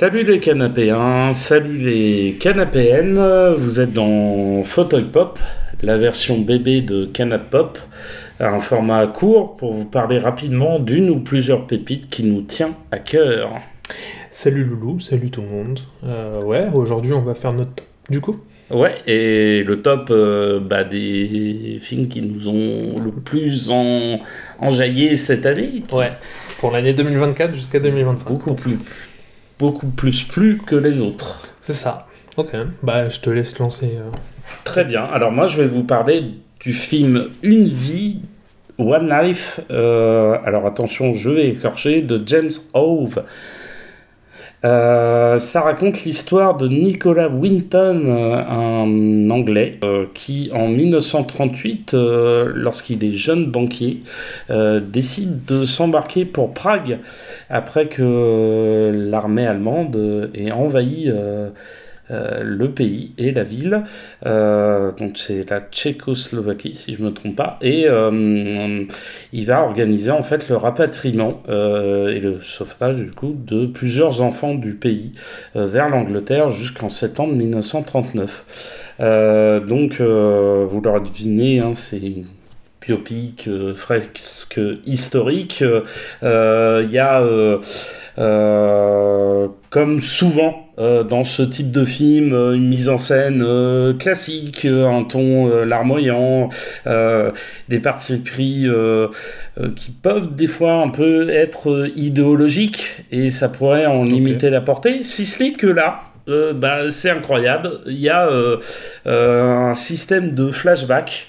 Salut les canapéens, salut les canapéennes, vous êtes dans Fauteuil Pop, la version bébé de Canap Pop, un format court pour vous parler rapidement d'une ou plusieurs pépites qui nous tient à cœur. Salut Loulou, salut tout le monde. Aujourd'hui on va faire notre top, du coup. Ouais, et le top des films qui nous ont le plus enjaillé cette année. Ouais, pour l'année 2024 jusqu'à 2025. Beaucoup plus que les autres. C'est ça. Ok, bah je te laisse lancer. Très bien, alors moi je vais vous parler du film Une vie, One Life, alors attention, je vais écorcher, de James Hove. Ça raconte l'histoire de Nicholas Winton, un Anglais, qui en 1938, lorsqu'il est jeune banquier, décide de s'embarquer pour Prague après que l'armée allemande ait envahi le pays et la ville. Donc c'est la Tchécoslovaquie si je me trompe pas, et il va organiser en fait le rapatriement et le sauvetage du coup de plusieurs enfants du pays vers l'Angleterre jusqu'en septembre 1939. Vous l'aurez deviné, hein, c'est une biopic, fresque historique. Il y a comme souvent dans ce type de film, une mise en scène classique, un ton larmoyant, des partis pris qui peuvent des fois un peu être idéologiques, et ça pourrait en limiter la portée, si ce n'est que là, c'est incroyable. Il y a un système de flashback.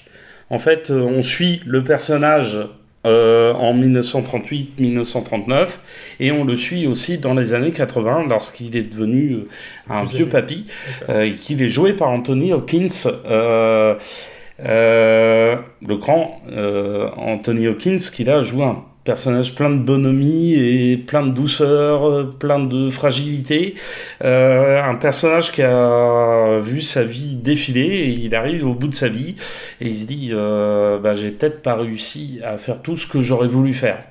En fait, on suit le personnage en 1938-1939, et on le suit aussi dans les années 80 lorsqu'il est devenu un vieux papy, et qu'il est joué par Anthony Hopkins, le grand Anthony Hopkins, qui là joue un personnage plein de bonhomie et plein de douceur, plein de fragilité, un personnage qui a vu sa vie défiler, et il arrive au bout de sa vie et il se dit j'ai peut-être pas réussi à faire tout ce que j'aurais voulu faire.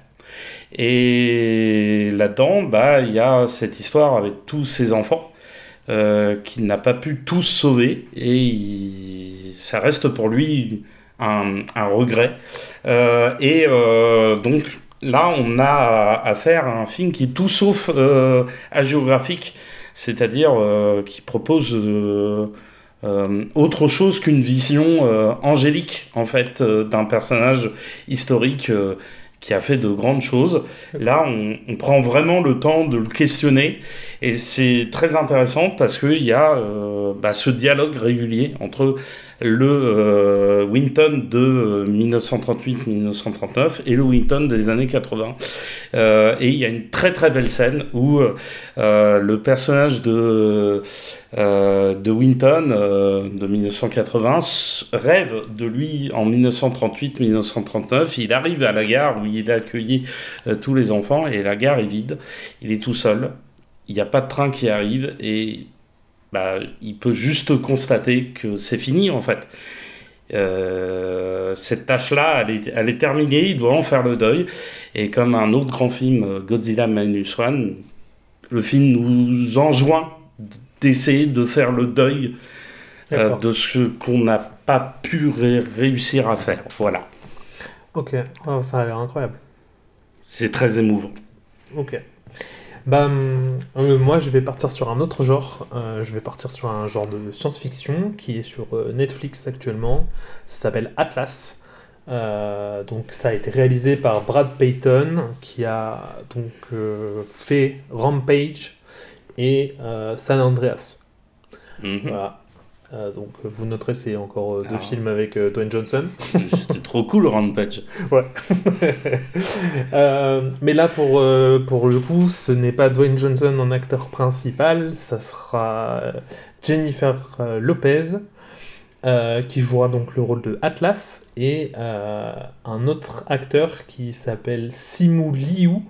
Et là-dedans, il y a cette histoire avec tous ses enfants qu'il n'a pas pu tous sauver, et ça reste pour lui un regret. Donc là, on a affaire à un film qui est tout sauf hagiographique, c'est-à-dire qui propose autre chose qu'une vision angélique, en fait, d'un personnage historique qui a fait de grandes choses. Là, on prend vraiment le temps de le questionner, et c'est très intéressant parce qu'il y a ce dialogue régulier entre le Winton de 1938-1939 et le Winton des années 80. Et il y a une très très belle scène où le personnage de Winton de 1980 rêve de lui en 1938-1939. Il arrive à la gare où il a accueilli tous les enfants, et la gare est vide. Il est tout seul. Il n'y a pas de train qui arrive, et il peut juste constater que c'est fini, en fait. Cette tâche-là, elle est terminée, il doit en faire le deuil. Et comme un autre grand film, Godzilla Minus One, le film nous enjoint d'essayer de faire le deuil de ce qu'on n'a pas pu réussir à faire. Voilà. Ok, ça a l'air incroyable. C'est très émouvant. Ok. Moi je vais partir sur un autre genre. Je vais partir sur un genre de science-fiction qui est sur Netflix actuellement. Ça s'appelle Atlas. Donc ça a été réalisé par Brad Peyton, qui a donc fait Rampage et San Andreas. Voilà. Donc vous noterez, c'est encore deux films avec Dwayne Johnson. C'était trop cool, Rampage. Ouais. Mais là, pour le coup, ce n'est pas Dwayne Johnson en acteur principal, ça sera Jennifer Lopez, qui jouera donc le rôle de Atlas, et un autre acteur qui s'appelle Simu Liu,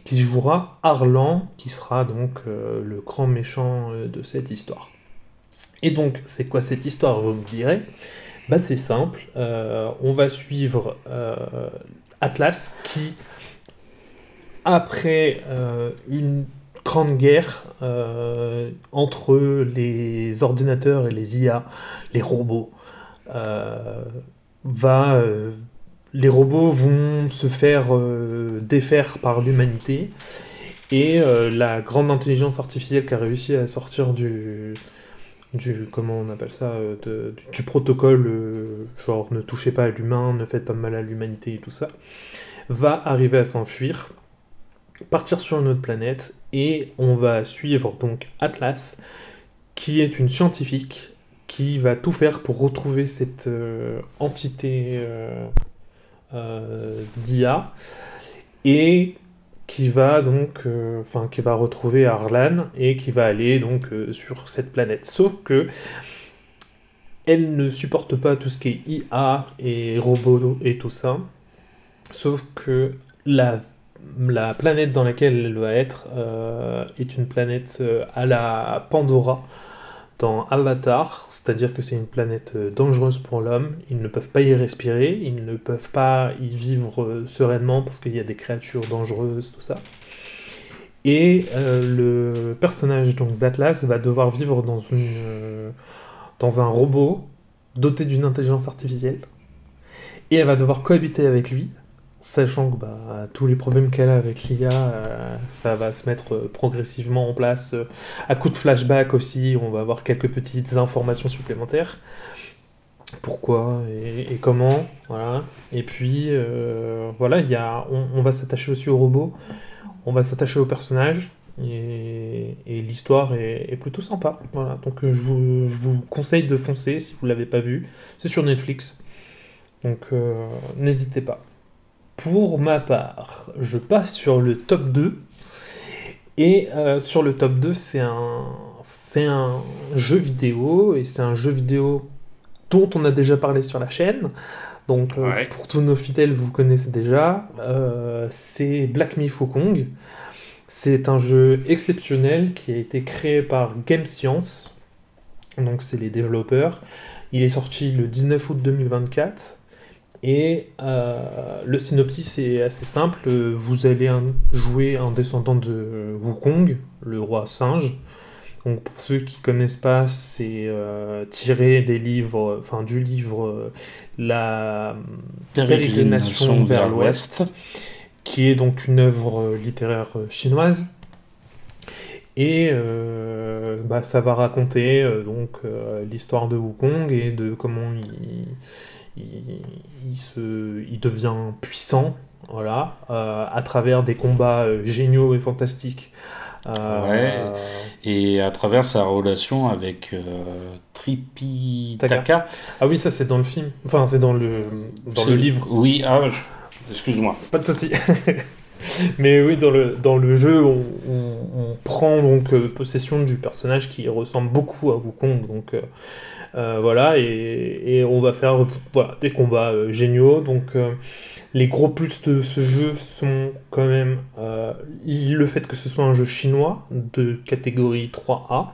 qui jouera Arlan, qui sera donc le grand méchant de cette histoire. Et donc, c'est quoi cette histoire, vous me direz ? C'est simple, on va suivre Atlas qui, après une grande guerre entre les ordinateurs et les IA, les robots. Les robots vont se faire défaire par l'humanité, et la grande intelligence artificielle qui a réussi à sortir du comment on appelle ça, du protocole, genre ne touchez pas à l'humain, ne faites pas mal à l'humanité et tout ça, va arriver à s'enfuir, partir sur une autre planète, et on va suivre donc Atlas, qui est une scientifique qui va tout faire pour retrouver cette entité d'IA, et qui va donc, qui va retrouver Arlan, et qui va aller donc sur cette planète. Sauf que elle ne supporte pas tout ce qui est IA et robots et tout ça. Sauf que la planète dans laquelle elle va être est une planète à la Pandora dans Avatar, c'est-à-dire que c'est une planète dangereuse pour l'homme. Ils ne peuvent pas y respirer, ils ne peuvent pas y vivre sereinement parce qu'il y a des créatures dangereuses, tout ça. Et le personnage donc d'Atlas va devoir vivre dans un robot doté d'une intelligence artificielle, et elle va devoir cohabiter avec lui, sachant que tous les problèmes qu'elle a avec l'IA, ça va se mettre progressivement en place. À coup de flashback aussi, on va avoir quelques petites informations supplémentaires. Pourquoi et comment, voilà. Et puis, voilà, on va s'attacher aussi au robot, on va s'attacher au personnage, et l'histoire est plutôt sympa. Voilà. Donc je vous conseille de foncer si vous ne l'avez pas vu. C'est sur Netflix, donc n'hésitez pas. Pour ma part, je passe sur le top 2. Et sur le top 2, c'est un jeu vidéo, et c'est un jeu vidéo dont on a déjà parlé sur la chaîne. Donc pour tous nos fidèles, vous connaissez déjà. C'est Black Myth Wukong. C'est un jeu exceptionnel qui a été créé par Game Science. Donc c'est les développeurs. Il est sorti le 19 août 2024. Et le synopsis est assez simple. Vous allez jouer un descendant de Wukong, le roi singe. Donc pour ceux qui ne connaissent pas, c'est tiré du livre La Pérégrination vers l'Ouest, qui est donc une œuvre littéraire chinoise. Et ça va raconter l'histoire de Wukong et de comment il devient puissant, voilà, à travers des combats géniaux et fantastiques. Et à travers sa relation avec Tripitaka. Ah oui, ça c'est dans le film. Enfin, c'est dans le livre. Oui, excuse-moi. Pas de souci. Mais oui, dans le jeu, on prend donc possession du personnage qui ressemble beaucoup à Wukong. Donc voilà, et on va faire des combats géniaux. Donc les gros plus de ce jeu sont quand même le fait que ce soit un jeu chinois de catégorie 3A.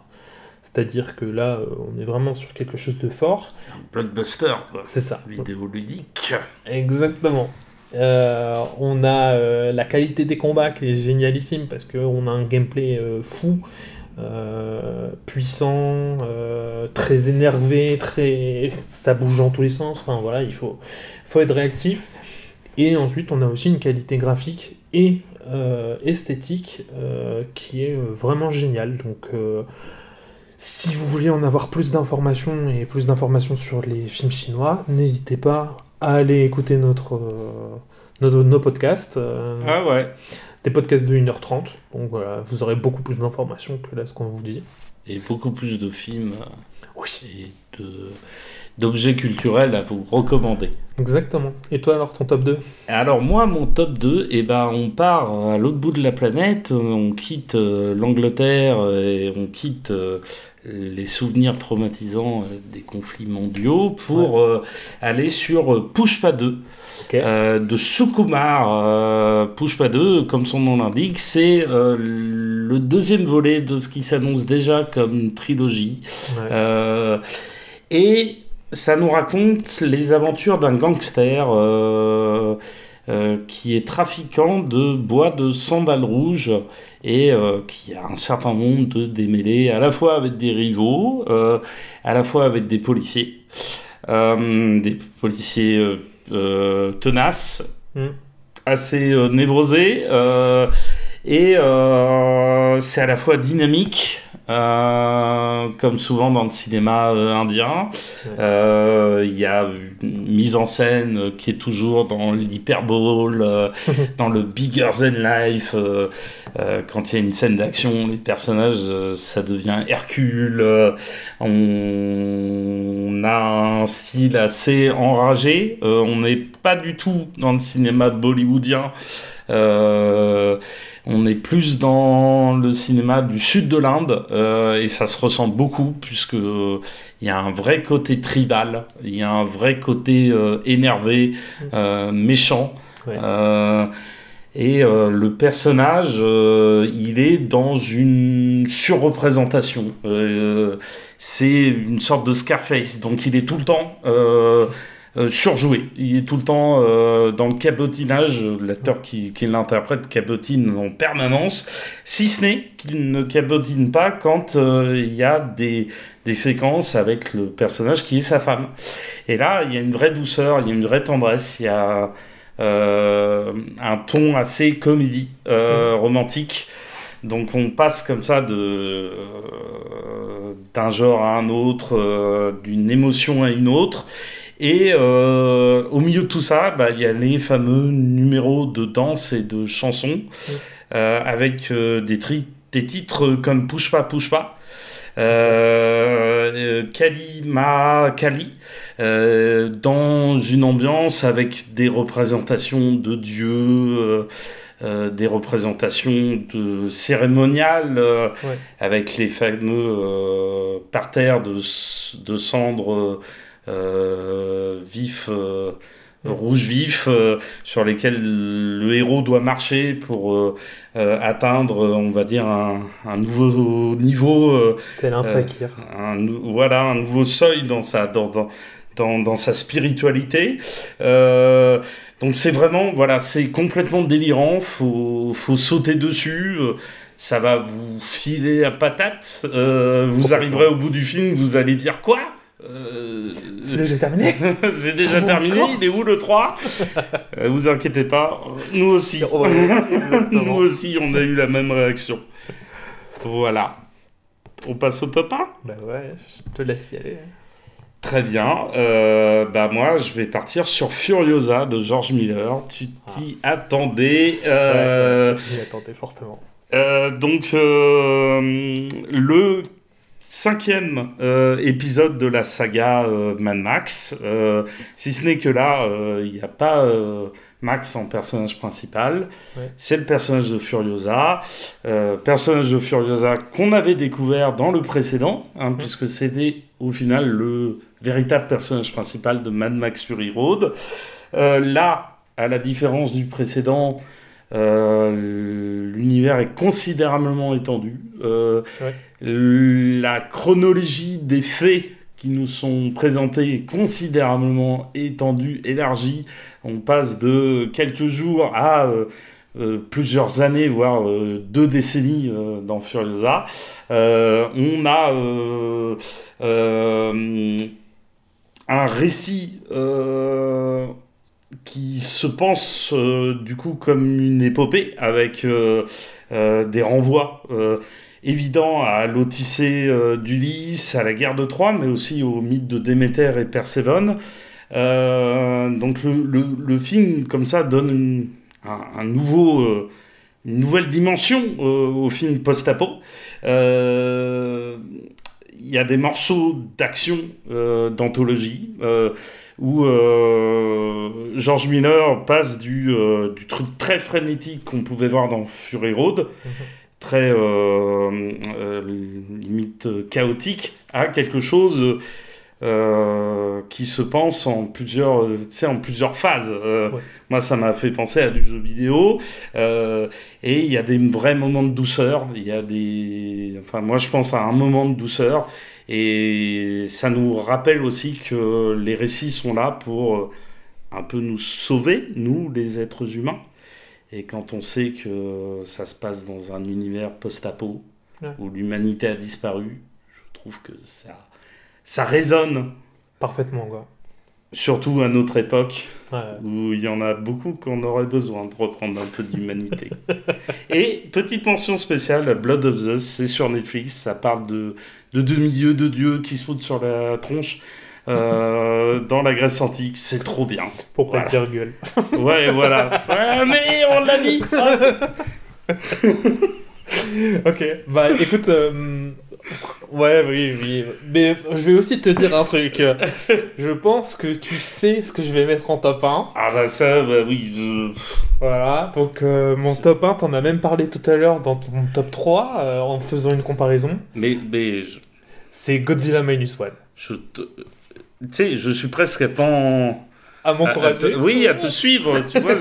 C'est-à-dire que là, on est vraiment sur quelque chose de fort. C'est un blockbuster, quoi. C'est ça. Vidéoludique. Exactement. On a la qualité des combats qui est génialissime parce qu'on a un gameplay fou, puissant, très énervé, ça bouge dans tous les sens. Enfin voilà, il faut être réactif. Et ensuite, on a aussi une qualité graphique et esthétique qui est vraiment géniale. Donc si vous voulez en avoir plus d'informations et plus d'informations sur les films chinois, n'hésitez pas à aller écouter nos podcasts. Des podcasts de 1h30. Donc voilà, vous aurez beaucoup plus d'informations que là ce qu'on vous dit. Et beaucoup plus de films et d'objets culturels à vous recommander. Exactement. Et toi alors, ton top 2 ? Alors moi, mon top 2, on part à l'autre bout de la planète, on quitte l'Angleterre et on quitte les souvenirs traumatisants des conflits mondiaux pour aller sur Pushpa 2. De Sukumar. Pushpa 2, comme son nom l'indique, c'est le deuxième volet de ce qui s'annonce déjà comme une trilogie. Et ça nous raconte les aventures d'un gangster qui est trafiquant de bois de sandal rouge et qui a un certain nombre de démêlés, à la fois avec des rivaux, à la fois avec des policiers tenaces, assez névrosés, et c'est à la fois dynamique, comme souvent dans le cinéma indien. Il y a une mise en scène qui est toujours dans l'hyperbole, dans le bigger than life. Quand il y a une scène d'action, les personnages, ça devient Hercule. On a un style assez enragé. On n'est pas du tout dans le cinéma bollywoodien. On est plus dans le cinéma du sud de l'Inde, et ça se ressent beaucoup puisque il y a un vrai côté tribal, il y a un vrai côté énervé, méchant. Ouais. Et le personnage, il est dans une surreprésentation. C'est une sorte de Scarface, donc il est tout le temps surjoué. Il est tout le temps dans le cabotinage. L'acteur qui l'interprète cabotine en permanence, si ce n'est qu'il ne cabotine pas quand il y a des séquences avec le personnage qui est sa femme. Et là, il y a une vraie douceur, il y a une vraie tendresse, il y a un ton assez comédie romantique. Donc on passe comme ça d'un genre à un autre, d'une émotion à une autre. Et au milieu de tout ça, il y a les fameux numéros de danse et de chansons, avec des titres comme Pouche pas, pouche pas, Kali Ma Kali, dans une ambiance avec des représentations de dieux, des représentations de cérémoniales, avec les fameux parterres de cendres rouge vif, sur lesquels le héros doit marcher pour atteindre, on va dire, un nouveau niveau, tel un fakir. un nouveau seuil dans sa spiritualité. Donc c'est vraiment, c'est complètement délirant, faut sauter dessus. Ça va vous filer la patate. Vous arriverez au bout du film, vous allez dire quoi? C'est déjà terminé. C'est déjà terminé, il est où le 3? Vous inquiétez pas, nous aussi. Nous aussi, on a eu la même réaction. Voilà. On passe au top 1? Bah ouais, je te laisse y aller. Très bien. Moi, je vais partir sur Furiosa de George Miller. Tu t'y attendais. Je m'y attendais fortement. Donc, le 5e épisode de la saga Mad Max, si ce n'est que là, il n'y a pas Max en personnage principal, c'est le personnage de Furiosa, qu'on avait découvert dans le précédent, puisque c'était au final le véritable personnage principal de Mad Max Fury Road. Là, à la différence du précédent, l'univers est considérablement étendu. La chronologie des faits qui nous sont présentés est considérablement étendue, élargie. On passe de quelques jours à plusieurs années, voire 2 décennies dans Furiosa. On a un récit qui se pense du coup comme une épopée, avec des renvois évidents à l'Odyssée d'Ulysse, à la guerre de Troie, mais aussi au mythe de Déméter et Perséphone. Donc le film, comme ça, donne une nouvelle dimension au film post-apo. Il y a des morceaux d'action, d'anthologie, où George Miller passe du truc très frénétique qu'on pouvait voir dans Fury Road, très limite chaotique, à quelque chose qui se pense en plusieurs phases. Moi, ça m'a fait penser à du jeu vidéo, et il y a des vrais moments de douceur. Moi, je pense à un moment de douceur, et ça nous rappelle aussi que les récits sont là pour un peu nous sauver, nous, les êtres humains. Et quand on sait que ça se passe dans un univers post-apo, où l'humanité a disparu, je trouve que ça résonne. Parfaitement, quoi. Surtout à notre époque, où il y en a beaucoup qu'on aurait besoin de reprendre un peu d'humanité. Et petite mention spéciale, Blood of Zeus, c'est sur Netflix, ça parle de demi-dieux, de dieux qui se foutent sur la tronche dans la Grèce antique, c'est trop bien. Pour pas dire gueule. Ouais, voilà. Ouais, mais on l'a dit. Ok, bah écoute, ouais, oui, mais je vais aussi te dire un truc. Je pense que tu sais ce que je vais mettre en top 1. Ah bah ça, bah oui. Voilà, donc mon top 1, t'en as même parlé tout à l'heure dans ton top 3, en faisant une comparaison. Mais c'est Godzilla Minus One. Tu sais, je suis presque à temps... À m'encourager. Oui, à te suivre, tu vois,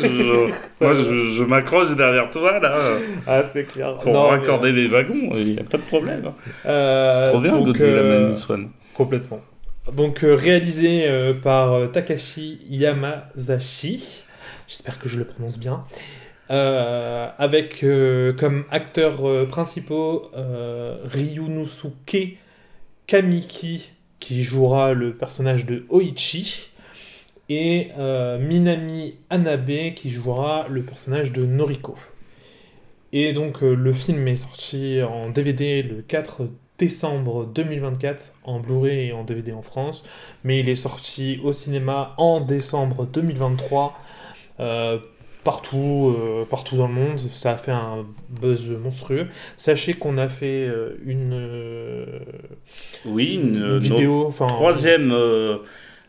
moi je m'accroche derrière toi, là. Ah, c'est clair. Pour raccorder les wagons, il n'y a pas de problème. C'est trop bien, donc, Godzilla Minus One. Complètement. Donc, réalisé par Takashi Yamazashi, j'espère que je le prononce bien, avec comme acteurs principaux Ryunosuke Kamiki, qui jouera le personnage de Oichi, et Minami Hanabe qui jouera le personnage de Noriko. Et donc le film est sorti en DVD le 4 décembre 2024, en Blu-ray et en DVD en France, mais il est sorti au cinéma en décembre 2023, partout dans le monde. Ça a fait un buzz monstrueux. Sachez qu'on a fait une vidéo, troisième...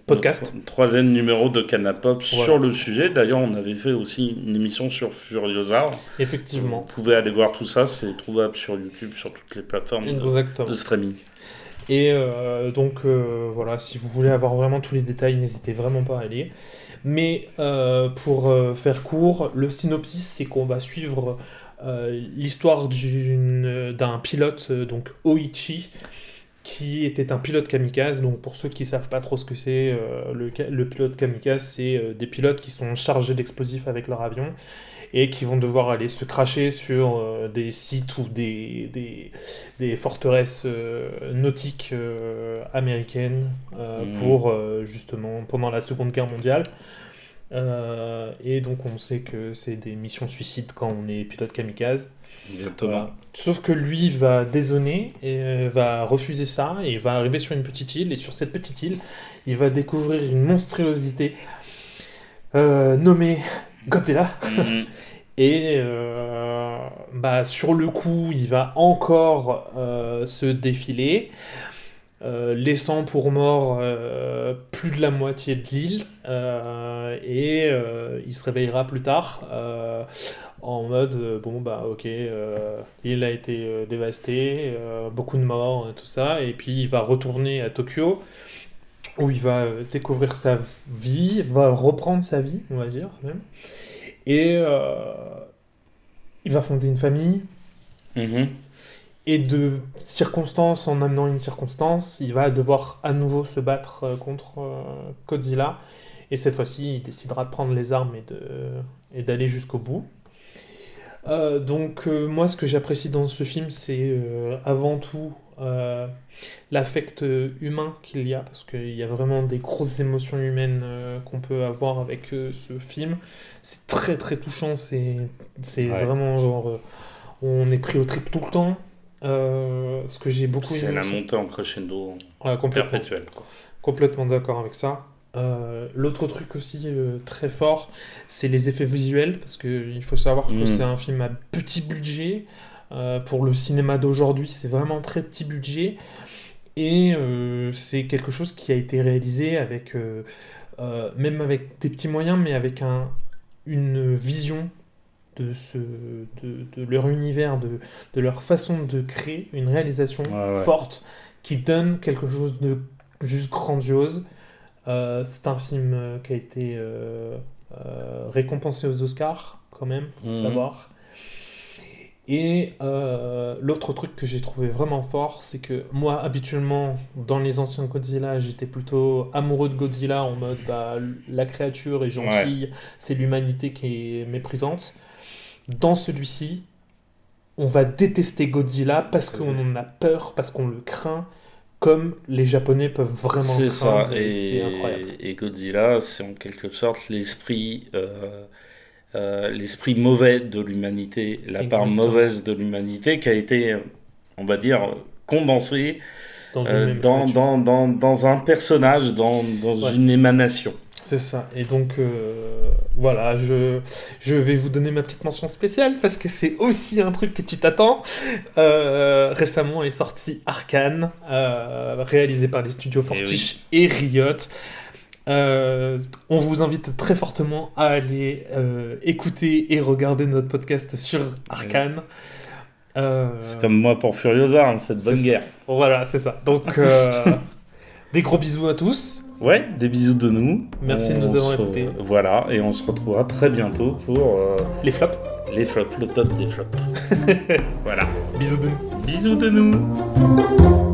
podcast. Troisième numéro de Canapop sur le sujet. D'ailleurs, on avait fait aussi une émission sur Furiosa. Effectivement. Vous pouvez aller voir tout ça, c'est trouvable sur YouTube, sur toutes les plateformes de streaming. Et donc, voilà, si vous voulez avoir vraiment tous les détails, n'hésitez vraiment pas à aller. Mais pour faire court, le synopsis, c'est qu'on va suivre l'histoire d'un pilote, donc Oichi, qui était un pilote kamikaze. Donc pour ceux qui savent pas trop ce que c'est, le pilote kamikaze, c'est des pilotes qui sont chargés d'explosifs avec leur avion et qui vont devoir aller se cracher sur des sites ou des forteresses nautiques américaines pour justement pendant la Seconde Guerre mondiale. Et donc on sait que c'est des missions suicides quand on est pilote kamikaze. Exactement. Voilà. Sauf que lui va dézonner et va refuser ça et va arriver sur une petite île, et sur cette petite île il va découvrir une monstruosité nommée Godzilla. Et sur le coup il va encore se défiler, laissant pour mort plus de la moitié de l'île, et il se réveillera plus tard en mode ok, l'île a été dévastée, beaucoup de morts, tout ça, et puis il va retourner à Tokyo où il va découvrir sa vie, va reprendre sa vie, on va dire même, et il va fonder une famille. Et de circonstance en amenant une circonstance, il va devoir à nouveau se battre contre Godzilla. Et cette fois-ci, il décidera de prendre les armes et d'aller jusqu'au bout. Moi, ce que j'apprécie dans ce film, c'est avant tout l'affect humain qu'il y a, parce qu'il y a vraiment des grosses émotions humaines qu'on peut avoir avec ce film. C'est très très touchant, c'est vraiment genre... on est pris au trip tout le temps. Ce que j'ai beaucoup aimé, c'est la montée en crescendo perpétuelle. Complètement d'accord avec ça. L'autre truc aussi très fort, c'est les effets visuels, parce qu'il faut savoir que c'est un film à petit budget. Pour le cinéma d'aujourd'hui, c'est vraiment très petit budget. Et c'est quelque chose qui a été réalisé avec, même avec des petits moyens, mais avec une vision de leur univers, de leur façon de créer une réalisation forte qui donne quelque chose de juste grandiose. C'est un film qui a été récompensé aux Oscars, quand même, faut savoir. Et l'autre truc que j'ai trouvé vraiment fort, c'est que moi, habituellement, dans les anciens Godzilla, j'étais plutôt amoureux de Godzilla en mode bah, la créature est gentille, c'est l'humanité qui est méprisante. Dans celui-ci, on va détester Godzilla parce qu'on en a peur, parce qu'on le craint, comme les Japonais peuvent vraiment le craindre, ça. c'est incroyable. Et Godzilla, c'est en quelque sorte l'esprit mauvais de l'humanité, la part Exactement. mauvaise de l'humanité qui a été, on va dire, condensée Dans une même dans, créature. dans un personnage, dans Ouais. une émanation. C'est ça. Et donc, voilà, je vais vous donner ma petite mention spéciale parce que c'est aussi un truc que tu t'attends. Récemment est sorti Arcane, réalisé par les studios Fortiche et Riot. On vous invite très fortement à aller écouter et regarder notre podcast sur Arcane. C'est comme moi pour Furiosa, hein, cette bonne guerre. Voilà, c'est ça. Donc, des gros bisous à tous. Ouais, des bisous de nous. Merci de nous avoir écoutés. Voilà, et on se retrouvera très bientôt pour Les flops. les flops, le top des flops. Voilà. Bisous de nous. Bisous de nous.